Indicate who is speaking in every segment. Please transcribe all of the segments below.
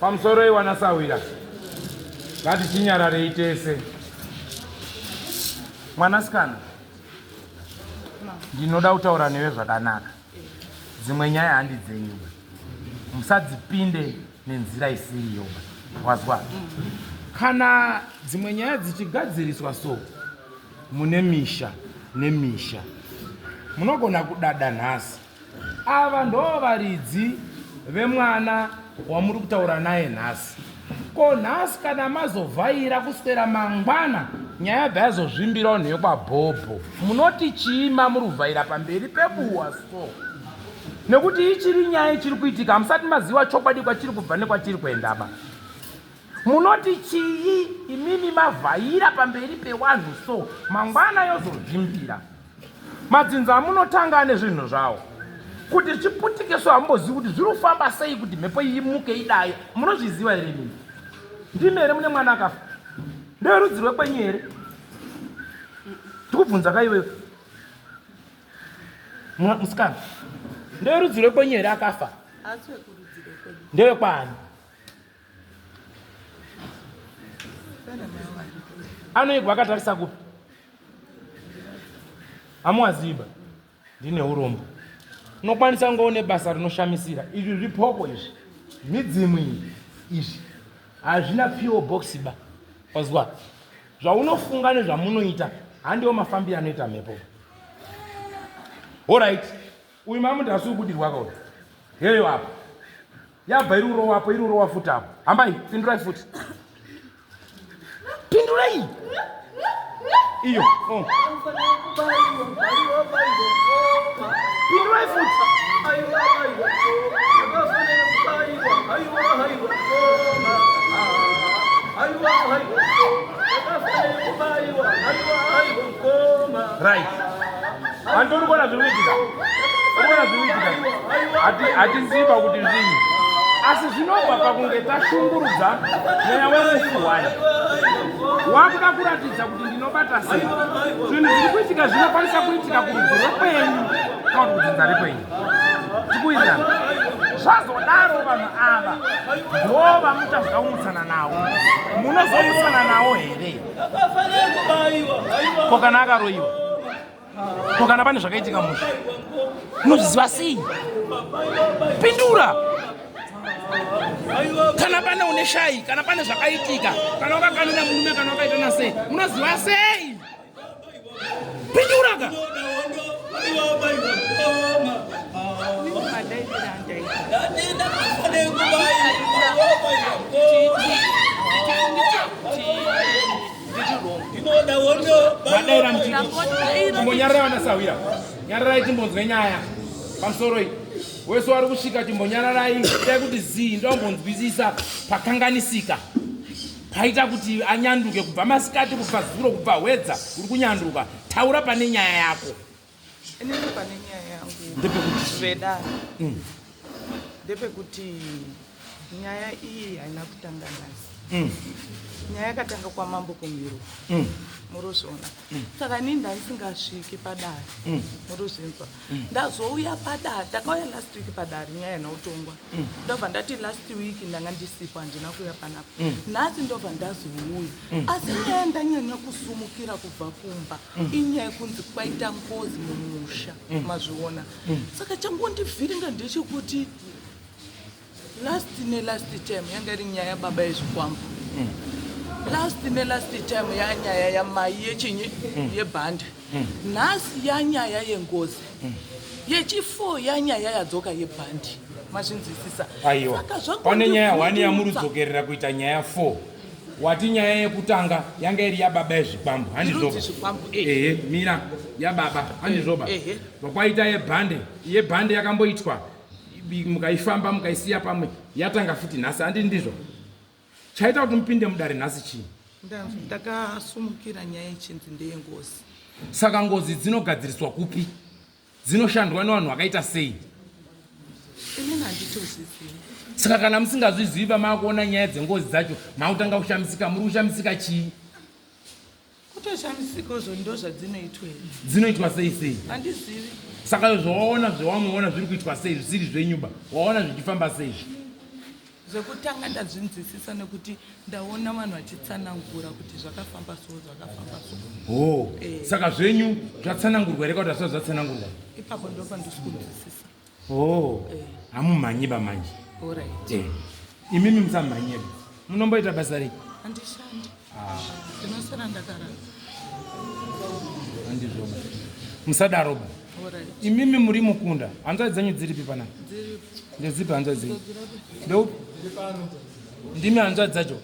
Speaker 1: Pamusoro iwanasawira ngati chinyarare itese. Mwanasikana, ndinoda kutaura newe zvakanaka. Dzimwe nyaya handi dzenyu, musadzipinde nenzira isiriyo. Wazwa? Kana dzimwe nyaya dzichigadziriswa so, mune misha nemisha, munogona kudada nhasi. Ava ndo varidzi vemwana wamuri kutaura naye nhasi. Ko nhasi kana mazovhaira kuswera mangwana nyaya bhayazozvimbirawo neyekwaBhobho, munoti chiima muruvhaira pamberi pebuwa so. Nekuti ichiri nyaya ichiri kuitika, musati maziva chokwadi kwachiri kubva nekwachiri kuendaba. Munoti chii imimi mavhaira pamberi pewanhu so, mangwana yozozvimbira. Madzinza amunotanga nezvinhu zvawo. Kuti chiputike so hambozivi kuti zviri kufamba sei kuti mhepo imuke idai. Munozviziva here mimi? Ndimi here mune mwana akafa? Ndewerudzi rwekwenyu here? Ndikubvunza kaiwewe. Musikana, ndewerudzi rwekwenyu here akafa? Ndewekwani? Anoigwa akatarisa kupi? Hamuwaziba? Ndine urombo. Unokwanisa ngoone basa rinoshamisira. Izvi zvipoko izvi, midzimu izvi hazvina PO box ba. Wazwa? Zvaunofunga nezvamunoita handiwo mafambiro anoita mhepo. Alright. Uyu mamundu asi kubudirwa kauti. Heyo apa. Yabva iri uro wapo, iri uro wafuta apo. Hambai, pindurai futi. Pindurai. Iyo. Pindurai futi. Right. Andori kona zviruitika. Kona zviruitika. Hatiziva kuti zvinyi. Asi zvinobva pakunge tashungurudza mweya wemufuwani. Wakuda kuratidza kuti ndinobata sei. Zvinhu zviri kuitika zvinokwanisa kuitika kurudzi rwekwenyu kana kuti kudzinza rekwenyu. Tikuizana. Zvazodaro vanhu ava ndo vamuchazvaumusana nawo. Munozomusana nawo here? Ko kana akaroiwa? Ko kana pane zvakaitika musha? Munozviziva sei? Pindura! Kana pane une shayi, kana pane zvakaitika, kana wakakanira murume, kana wakaita nasei, munoziva sei? Pindura ka! Madaira mtiki. Chimbonyarara vanasawira. Nyararai chimbonzwe nyaya. Pamusoro iyi. Weso wari kusvika chimbonyararai dai kuti zii ndombonzwisisa pakanganisika. Paita kuti anyanduke kubva masikati kubva zuro kubva hwedza uri kunyanduka. Taura pane nyaya yako.
Speaker 2: Inini pane nyaya yangu.
Speaker 1: Ndepekuti
Speaker 2: Zveda. Ndepekuti nyaya iyi haina kutanga nhasi. nyaya yakatanga kwamambo kumiro murozviona saka ini ndaisingasviki padare murozvinzwa ndazouya padare takauya last week padare nyaya inautongwa ndobva ndati last week ndanga ndisipo handina kuya panapa nhasi ndobva ndazouya asi nyaya ndanyanya kusumukira kubva kumba inyaya yekunzi kwaita ngozi mumusha mazviona saka changondivhiringa ndechekuti last term yanga iri nyaya yababa yezvikwambo last time yanyaya yamai yechinyi yebhande nhasi yanyaya yengozi yechi4 yanyaya yadzoka yebhandi mazvinzwisisa
Speaker 1: aiwa pane nyaya 1 yamurudzokerera kuita nyaya 4 wati nyaya yekutanga yanga iri yababa yezvikwambo handizoba mira yababa handizoba vakwaita yebhande yakamboitwa mukaifamba mukaisiya pamwe yatanga futi nhasi handi ndizvo chaita kuti mupinde mudare nhasi chii
Speaker 2: ndakasumukira nyaya yechinzi ndeyengozi
Speaker 1: saka ngozi dzinogadziriswa kupi dzinoshandwa nevanhu vakaita sei
Speaker 2: inini handitozvizivi
Speaker 1: saka kana musingazvizivi vamakuona nyaya dzengozi dzacho mautanga kushamisika muri kushamisika chii
Speaker 2: kutoshamisikazo ndo zvadzinoitwa
Speaker 1: dzinoitwa sei
Speaker 2: handizivi
Speaker 1: saka zvawamuona zviri kuitwa sei zvisiri zvenyuba waona zvichifamba sei
Speaker 2: zvekutanga ndazvinzwisisa nekuti ndaona vanhu vachitsanangura kuti zvakafamba so
Speaker 1: saka zvenyu zvatsanangurwa here kuti asati zvatsanangurwa
Speaker 2: ipapo ndopa ndisikunzwisisa
Speaker 1: hamumhanyiba manje imimi musamhanyeba munomboita basa rei
Speaker 2: handishandi ndinosara ndakarara
Speaker 1: handizoba musadaroba imimi muri mukunda hanzvadzi dzenyu dziripi panapa ndezipi hanzvadzi dzenyu ndeupi ndimi hanzvadzi dzacho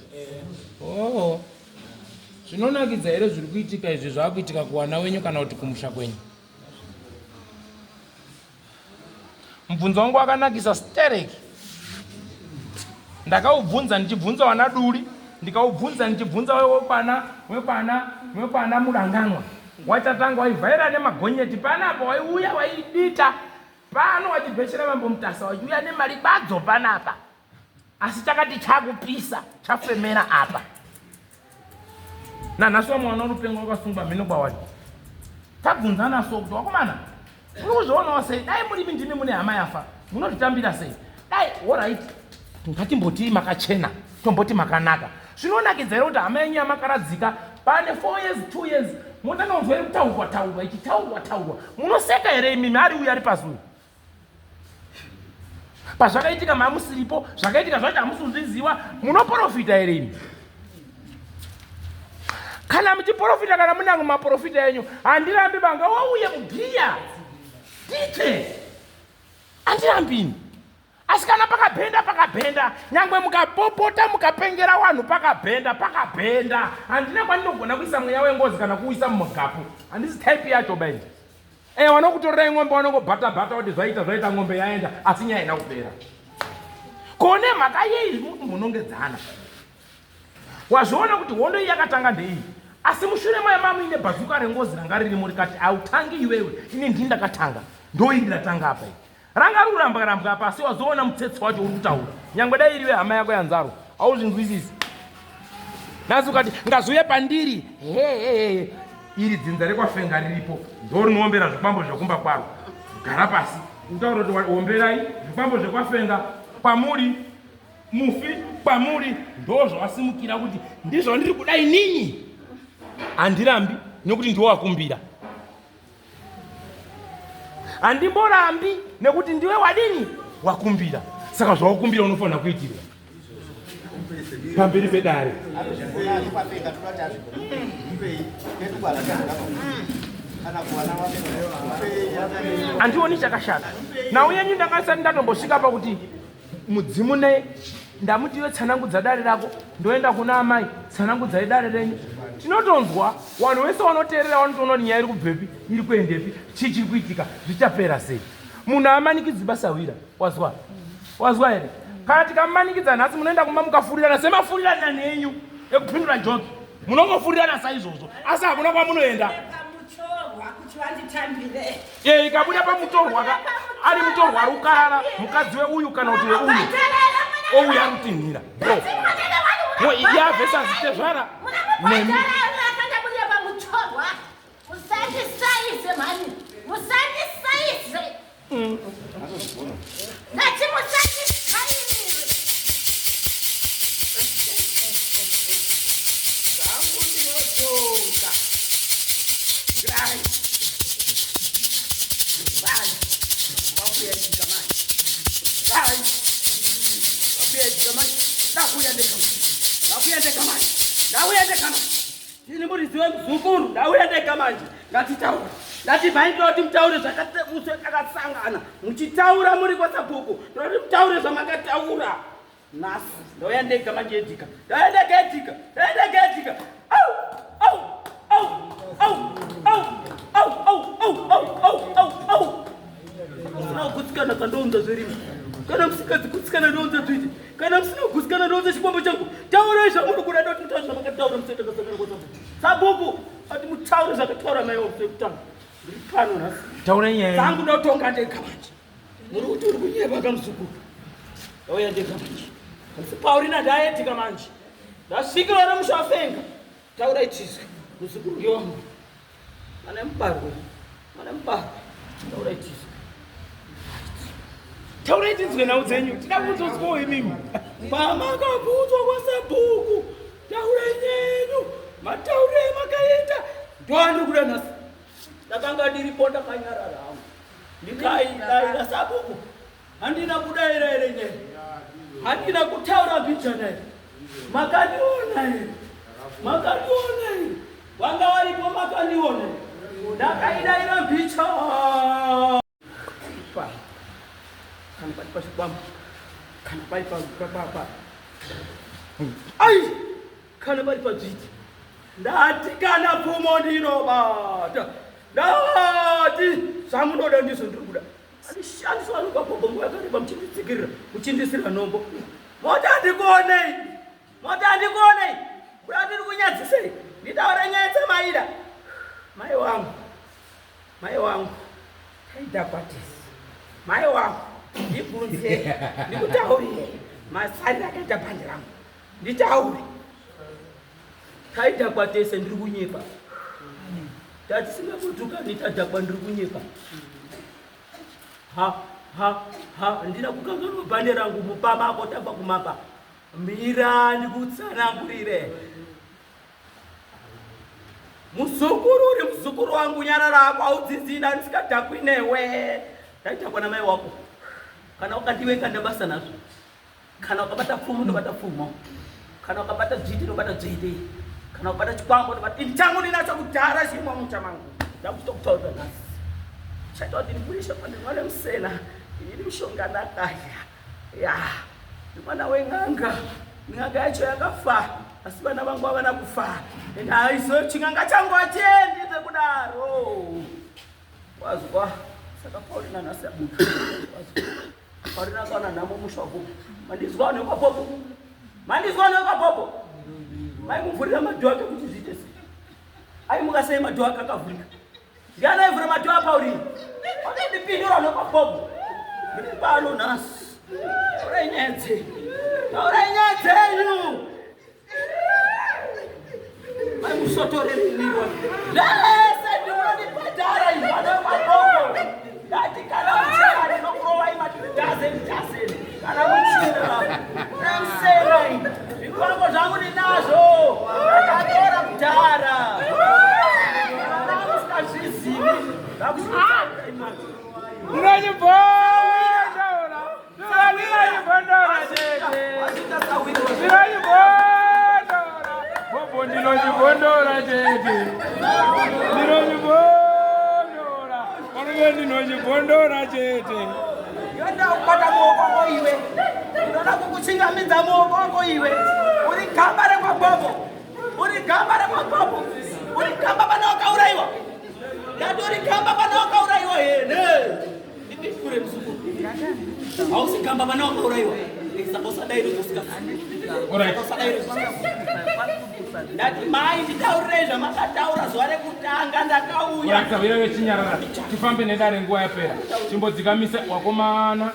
Speaker 1: zvinonakidza here zviri kuitika izvi zvaakuitika kuwana wenyu kana kuti kumusha kwenyu mubvunzo wangu wakanakisa stereki ndakaubvunza ndichibvunza wana duri ndikaubvunza ndichibvunza wepana muranganwa watatanga waivhaira nemagonyeti panapa waiuya waidita pano wachibheshera mambo mutasa wachiuya nemari badzo panapa asi takati chakupisa chafemera apa nanhasi wamwana rupengo wakasungwa mhino kwawati tabvunzana so kuti wakomana uri kuzvionawo sei dai murimi ndimi mune hama yafa munotitambira sei dai orit ngatimboti makachena tomboti makanaka zvinonakidza here kuti hama yenyu yamakaradzika pane 4 years 2 years motanga kunzwa iri kutaurwa ichitaurwa munoseka here imimi ari uya ari pasuyo pazvakaitika mamusiripo zvakaitika zvacho hamusuzviziva munoprofita here imi kana muchiprofita kana munango maprofita enyu handirambi banga wauye mubhiya dite handirambini asi kana pakabhenda nyangwe mukapopota mukapengera vanhu pakabhenda handina kwandinogona kuisa mweya wengozi kana kuisa mumugapu handisi type yacho baini wanokutorera ng'ombe wanongobhata kuti zvaita ng'ombe yaenda asi nyaya ina kupera kone mhaka yei munongedzana wazviona kuti hondo iyi yakatanga ndeiyi asi mushure maya muine bhazuka rengozi ranga ririmo rikati autangi iwewe ini ndini ndakatanga ndoiri ratanga apa ranga rurambwa apa asi wazoona mutsetse wacho uri kutaura nyangwe dai iriwe hama yako yanzaro auzvinzwisisi nhasi ukati ngazuye pandiri iri dzinza rekwafenga riripo ndo rinoombera zvikwambo zvekumba kwaro gara pasi utaura kuti omberai zvikwambo zvekwafenga kwamuri mufi kwamuri ndo zvawasimukira kuti ndizvo ndiri kudai ninyi handirambi nekuti ndiwo wakumbira handimborambi nekuti ndiwe wadini wakumbira saka zvawakumbira unofanira kuitirwa pamberi pedare handioni chakashata nauyenyu ndakasati ndatombosvika pakuti mudzimu ne ndamutiwe tsanangudza dare rako ndoenda kuna amai tsanangudzai dare renyu tinotonzwa vanhu vese vanoteerera vanotoona kuti nyaya iri kubvepi iri kuendepi chii chiri kuitika zvichapera sei munhu amanikidzi basa wira wazwa here kana tikamumanikidza nhasi munoenda kumba mukafurirana semafurirana nenyu ekupindura joki munongofurirana saizvozvo asi hakuna kwamunoenda ikabuda pamutorwa ari mutorwa ari kukarara mukadzi weuyu kana kuti weuyu ouya ari kutinhira yave sazitezvara
Speaker 3: Ndauya mzukuru, ndauya ndega manje. Ngatitaura. Ngatibvaindira kuti mutaure zvakasangana. Muchitaura muri kwaSabhuku. Ndoti mutaure zvamakataura. Nhasi ndauya ndega manje Edika. Ndauya ndega Edika. Ndauya ndega Edika. Au! Au! Au! Au! Au! Au! Au! Au! Au! Au! Au! Musina kugutsikana kandounza zvirimo. Kana musikadzi kugutsikana ndounza zviti. Kana musina kugutsikana ndounza chipombo changu. Taurai zvamuri kuda ndoti mutaure zvamakataura musete kasangana kwaSabhuku. Sabhuku ati mutaure zvakataura mai wekutanga. Ndiri pano nhasi.
Speaker 1: Taura nyaya.
Speaker 3: Dzangu ndotonga ndega manje. Muri kuti uri kunyeva kamuzukuru. Ndauya ndega manje. Asi Paurina ndaetika manje. Ndasvikira ramushafenga. Taura ichizwe. Muzukuru ngewangu. Mana mubarwe. Mana mubarwe. Taura ichizwe.
Speaker 1: Taura ichizwe nhau dzenyu. Tinakuzotswawo imimi.
Speaker 3: Pamakabvunzwa kwaSabhuku. Taura nyenyu. Mataure makaita. Ndwani kuda nhasi. Ndakanga ndiripo ndakanyarara hangu. Ndikaida Sabhuku. Handina kudaira ere nyenyu. Handina kutaura mbichana ere. Makandiona ere. Makandiona ere. Wanga waripo makandiona ere. Ndakaidaira mbicha. Kana pari pazvikwama. Kana pari papa. Ai! Kana pari padzviti. Ndati kana pfumo ndinobata. Ndati zvamunoda ndizvo ndiri kuda. Andishandiswa nokapombo nguva yakareba muchinditsikirira muchindisira nhombo. Mota ndikuonei. Mota ndikuonei. Kuda ndiri kunyadzisei. Nditaura nyaya dzamaida. Mai wangu. Mai wangu. Taita kwatisi. Mai wangu. Ndibvunze. Ndikutaurire. Masari akaita bhandi rangu. Nditaure. Taita tese ndiri kunyepa. Tati singakutuka nitadhakwa ndiri kunyepa. Ndina kukanganwa bhande rangu mupamako tabva kumapa. Mirani kutsanangurire. Muzukuru uri muzukuru wangu nyarara ako audzidzina ndisikadhakwi newe. Taidhakwa namai wako. Kana ukandiweka ndabasa nazvo. Kana ukabata pfumo ndobata pfumo. Kana ukabata dzviti ndobata dzviti. Kana ukabata chikwambo ndobata changu ndinacho kudhara chimwe muchamangu. Ndakutokutaura nhasi. Chaita kuti ndiburishe pandimwana musena. Ndiri mushonga nakaya. Ya. Mwana weng'anga. Ng'anga yacho yakafa. Asi vana vangu havana kufa. Haizo ching'anga changu hachiendite kudaro. Wazwa. Saka Paurina nhasi abuda. Paurina akaona nhamo mushavu. Mandizwa nekwapopo. Mandizwa nekwapopo. Maimuvhurira madhu ake kuti zviite sei. Aimuka sei madhu ake akavhurika. Ndiani aivhura madhu aPaurina? Wakandipindura nekwapopo. Ndiri pano nhasi. Taurai nyaya dzenyu. Taurai nyaya dzenyu. Maimusotorereniwa. Lese ndimunondibhadhara izvana nekwapopo. Ndati kana muchina ndinokurova imadhazeni. Kana muchina. Nemusena. Zvikwango zvangu ndinazvo. Ndakatora kudhara. Kana musikazvizivi. Ndakushuvadzai imani.
Speaker 1: Ndinonyibondora chete. Ndinonyibondora chete.
Speaker 3: Yoda ukata muoko iwe. Ndoda kukuchingamidza muoko iwe. Uri gamba rekwapopo. Uri gamba rekwapopo. Uri gamba pana wakauraiwa. Ndatori gamba pana wakauraiwa hene. Ndipikure mzukuru. Hausi gamba pana wakauraiwa. Usadairi kusikasa.
Speaker 1: Alright.
Speaker 3: Ndati mai nditaurire zvamakataura zuva rekutanga ndakauya.
Speaker 1: Urakavira vechinyarara. Tifambe nedare nguva yapera. Chimbodzikamise wakomana.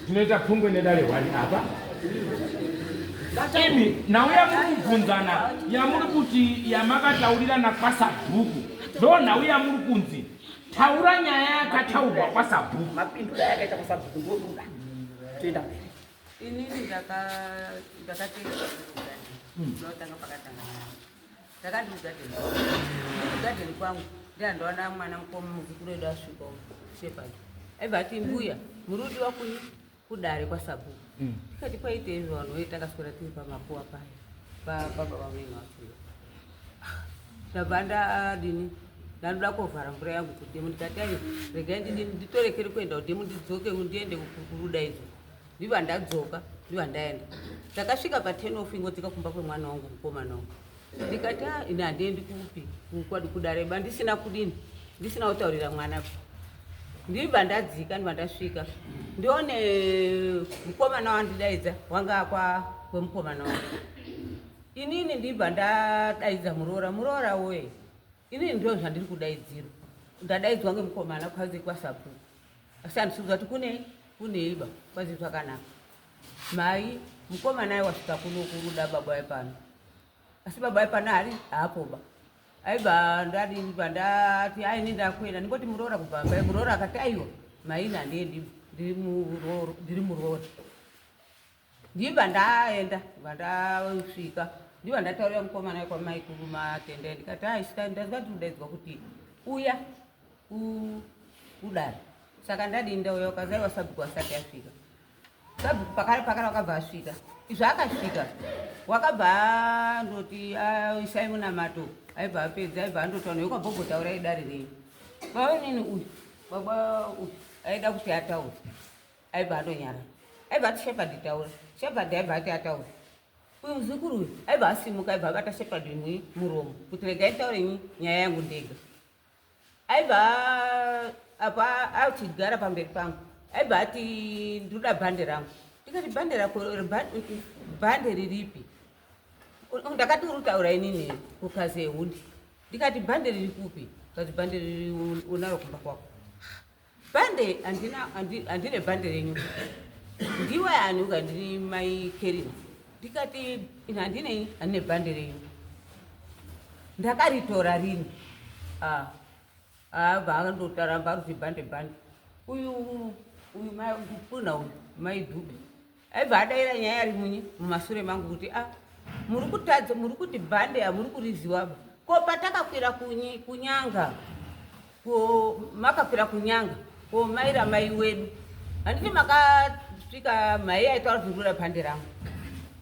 Speaker 1: Tinoita pfungwe nedare 1 apa. imi nawe yamuri kubvunzana yamuri kuti yamakataurirana kwasabhuku ndo nawe yamuri kunzi taura nyaya yakataurwa kwasabhuku.
Speaker 3: Mapindura yakaita kwasabhuku ndoduda toenda mberi.
Speaker 4: Inini ndakateera ndinotanga pakatanga ndakandiudza gadheni kwangu ndandaona mwana mukoma muzukuru wedu asvika shepard aibva ati mbuya murudiwa kudare kwasabhuku tikati kwaite izvo vanhu takaswera tiri pamapuwa paya pababa vamweni vasvika ndabva ndadini ndandoda kovhara mvura yangu kudhemu ndikati ai regai nditorekere kuenda kudhemu ndidzoke ndiende kuruda idzo ndibva ndadzoka ndibva ndaenda ndakasvika pa10 ingodzika kumba kwemwana wangu mukomana wangu ndikati ine handiendi kupi kwadi kudareba ndisina kudini ndisina kutaurira mwana ndibva ndadzika ndibva ndasvika ndione mukomana wandidaidza wanga kwemukomana wangu inini ndibva ndadaidza muroora woye inini ndo zvandiri kudaidzirwa ndadaidzwa ngemukomana kwazi kwasabhuku asi handisudza kuti kuneiba kwazi zvakanaka mai mukomana aiwasvika kuno kuruda baba wepano asi baba wepano hari haapoba aibva ndadibva ndati aini ndakwenda ndingoti muroora kubvamba muroora akati aiwa mai nhandiendi ndiri muroora ndibva ndaenda ndibva ndasvika ndibva ndataurira mukomana kwamai kurumatende ndikati ndazingati kudaidzwa kuti uya udare saka ndadini ndauya ukazaiwa sabhuku asati asvika sabhuku pakara wakabva asvika izvo akasvika wakabva ndoti isai munamato aibva apedza aibva andotona yokwambombotaura idare rei vaonini uyu baba uyu aida kuti ataure aibva andonyarara aibva ati shepard taura shepard aibva ati ataure uyu muzukuru uyu aibva asimuka aibva abata shepard muromo kuti regai taure nyaya yangu ndega aibva apa achigara pamberi pangu aibva ati ndoda bhande rangu ndikati bhande riripi ndakati uritaura inini kukazi ehundi ndikati bhande riri kupi kazi bhande riri unaro kumba kwako bhande handine bhande renyu ndiwe ani uka ndiri mai kerina ndikati handine bhande renyu ndakaritora rini vandotaramba aruti bhande uyu maipuna uyu maidhube aibva adaira nyaya ari mumashure mangu kuti muri kutadza muri kuti bhande hamuri kuriziwaba ko patakakwira kunyanga makakwira kunyanga ko maira mai wedu handiti makasvika mai aitaura kuti ndoda bhande rangu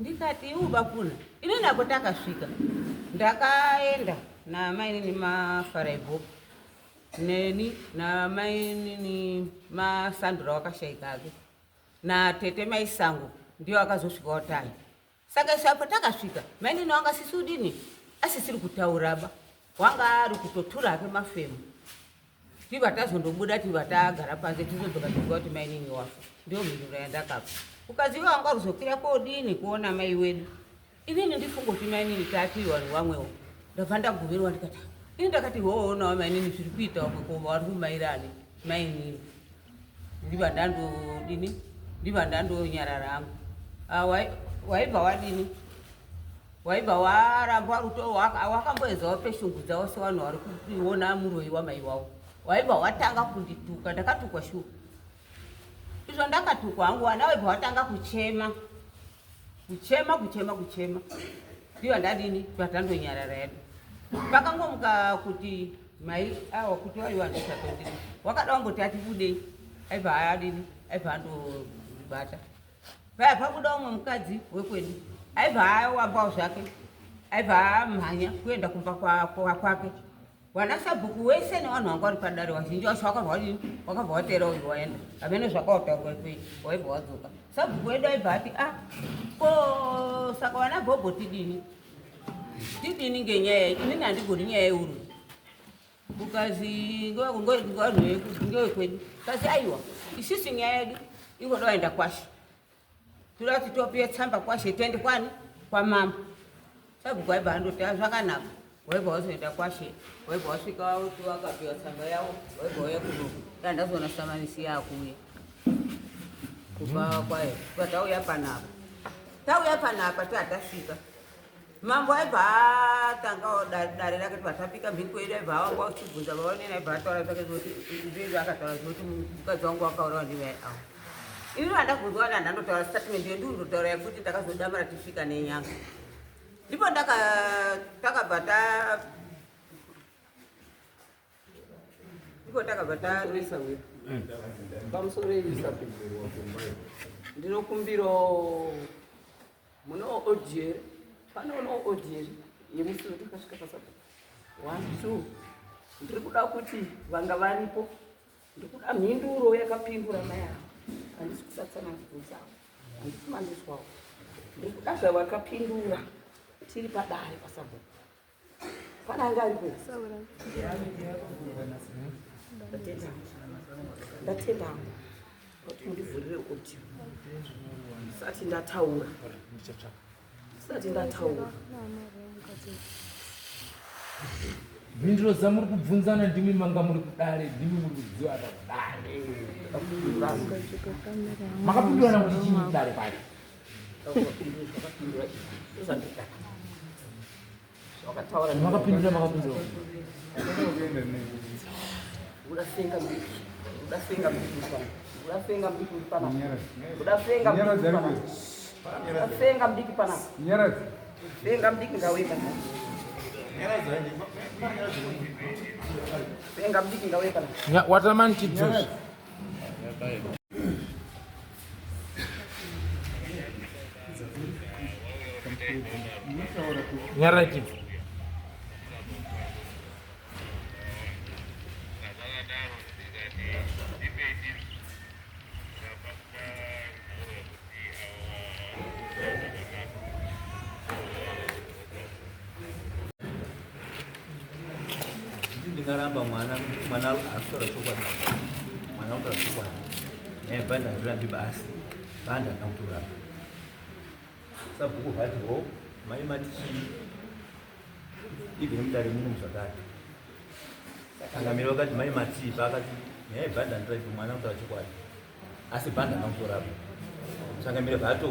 Speaker 4: ndikati iwu bapuna ini nako takasvika ndakaenda namainini mafaraibhopu neni namainini masandura wakashaikake natete maisango ndiyo akazosvika watani saka isapo takasvika mainini wanga sisudini asisiri kutauraba wanga ari kutotura ake mafemu tiva tazondobuda tiva tagara panze tizodzoka tiziva kuti mainini wafa ndiyo mhinduro yandakapa ukaziva wanga ruzokwira kodini kuona mai wedu inini ndifunga kuti mainini tatiwa nevamwewo ndabva ndagumirwa ndikati ini ndakati woonawo mainini zviri kuita wamwe koma vari kumairani mainini ndiva ndandodini ndiva ndandonyarara hangu waibva wadini waibva waramba ruto wakamboezawo peshungudzawo sevanhu vari kuona muroi wamai wavo waibva watanga kundituka ndakatukwa shuka izvo ndakatukwa hangu wana waibva watanga kuchema ndiva ndadini vatandonyarara yedu pakangomuka kuti mai awa kuti waiwandosatondini wakada wangoti atibudei aibva adini aibva andobata paya pabuda umwe mukadzi wekwedu aibva awambawo zvake aibva amhanya kuenda kumba kwake wana sabhuku wese nevanhu vanga vari padare vazhinji vacho wakabva wateera uyu waenda hamene zvakautaurwa ikweyi waibva wadzoka sabhuku wedu aibva ati ko saka wana bhobho tidini ngenyaya inini handigoni nyaya yeuru ukazi ngewekwedu kazi aiwa isisi nyaya yedu ingoda waenda kwashe toda kuti topiwe tsamba kwashe tiende kwani kwamama sabhuku aibva andoti zvakanaka waibva wazoenda kwashe waibva wasvika wauti wakapiwa tsamba yavo waibva uya kuno dandazoona samanisi yakuuya kuba kwayo patauya panapa tauya panapa tatasvika mambo aibva atanga dare rake vatapika mhiko yedu aibva awanga uchibvunza vaonena aibva ataura zvake zoti zvindu akataura zvinoti mukadzi wangu wakaurawa ndivai avo ini vandabvunzwa wani handandotaura statement yendindotaura yekuti takazodamara tichisvika nenyanga ndipo takabva tarisa
Speaker 3: pamusoro isa ndinokumbiro muno odiere panono odiere yemusoro takasvika pasabata 1 2 ndiri kuda kuti vanga varipo ndiri kuda mhinduro yakapindura mai avo handisi kusatsanangudzawo handisi mandiswawo ndiri kuda zvavakapindura tiri padare pasabata pananga ari kwese ndatenda kuti mundivhurire audio ndisati ndataura
Speaker 1: mhinduro dzamuri kubvunzana ndimi manga muri kudare ndimi muri kudziva kudare makapindurana kuti chini kudare pale makapindura
Speaker 3: udafenga mdiki pana fenga mdiki ngaweka fenga mdiki ngaweka
Speaker 1: watamani chidzosha nyara chifu
Speaker 5: ndingaramba mwana asora chokwadi mwana utora chokwadi banda zvirambi basi banda akamutorapa sabhuku hatiwo mai matichi ibve nemudare muno zvakati angamira vakati mai matipa akati banda ndiraibve mwana utora chokwadi asi banda akamutorapa sangamira vato